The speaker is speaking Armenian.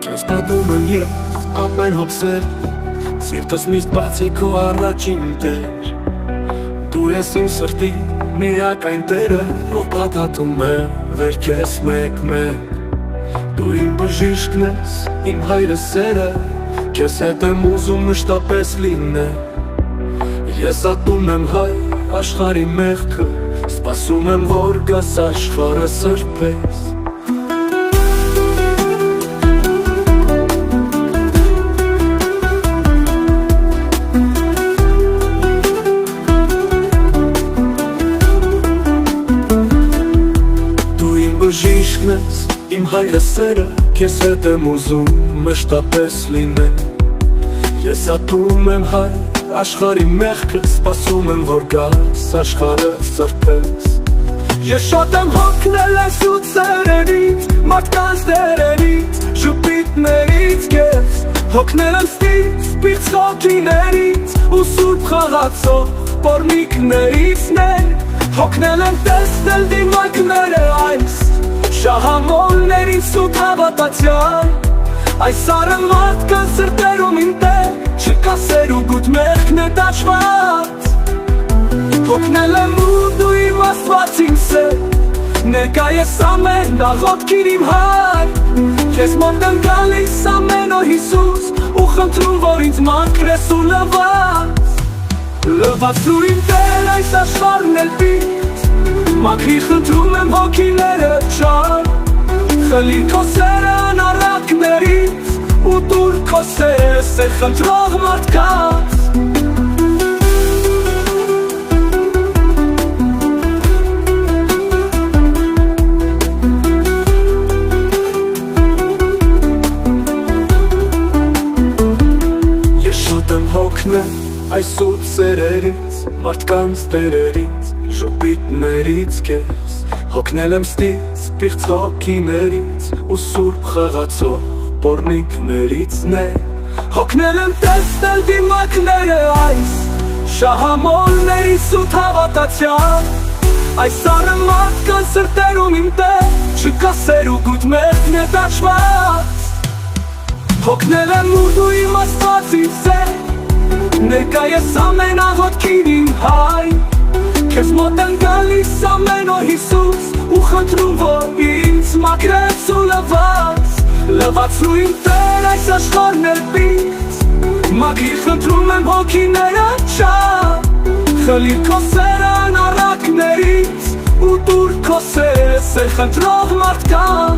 Քեզ պատում եմ ես ամեն հոգսեր, սիրտս միշտ բացի քո առաջին տեր։ Դու ես իմ սրտի միակ այն տերը, ով պատատում է վեր քեզ մեկ-մեկ։ Դու իմ բժիշկն ես, իմ հայրը սերը, քեզ հետ եմ ուզում մշտապես լինել։ Ես ատում եմ հայ աշխարհի մեղքը, սպասում եմ որ գաս աշխարհը սրբես։ Դու իմ բժիշկն ես, իմ հայրը սերը, քեզ հետ եմ ուզում մշտապես լինել։ Ես ատում եմ հայ աշխարհի մեղքը, սպասում եմ որ գաս աշխարհը սրբես։ Ես շատ եմ հոգնել այս ու ծերերից, մարդկանց դերերից, ժպիտներից քեզ, հոգնել եմ ստից, պիղծ հոգիներից, ու սուրբ խաղացող պոռնիկներից ներ, հոգնել եմ տեսնել դիմակները այս շահամոլներից ու հավատացյալ, այս արմատքան սրտերում իմ տեր, չկա սեր ու գուտ մեղքն է դաշված։ Հոգնել եմ ու դու իմ աստվածին սեր, ներկա ես ամեն աղոթքին իմ հայր, քեզ մոտ եմ գալիս ամեն օր Հիսուս, ու խնդրում որ ինձ մաքրես ու լվաս։ Լվացրու իմ տեր այս աշխարհն էլ պիղծ, մաքրի խնդրում եմ հոգիները չար, խլի քո սերը անառակներից, ու դուր քո սերը սեր խնդրող մարդկանց։ Ես շատ եմ հոգնել այս ու ծերերից, մարդկանց դերերից, ժպիտներից քեզ, հոգնել եմ ստից, պիղծ հոգիներից, ու սուրբ խաղացող պոռնիկներից ներ, հոգնել եմ տեսնել դիմակները այս շահամոլներից ու հավատացյալ, այս արմատքան սրտերում իմ տեր, չկա սեր ու գուտ մեղքն է դաշված։ Հոգնել եմ ու դու իմ աստվածից սեր, ներկա ես ամեն աղոթքին իմ հայ, քեզ մոտ եմ գալիս ամեն օր Հիսուս, ու խնդրում որ ինձ մաքրես ու լվաս։ Լվացրու իմ տեր այս աշխարհն էլ պիղծ, մաքրի խնդրում եմ հոգիները չար, խլի քո սերը անառակներից, ու դուր քո սերը սեր խնդրող մարդկանց։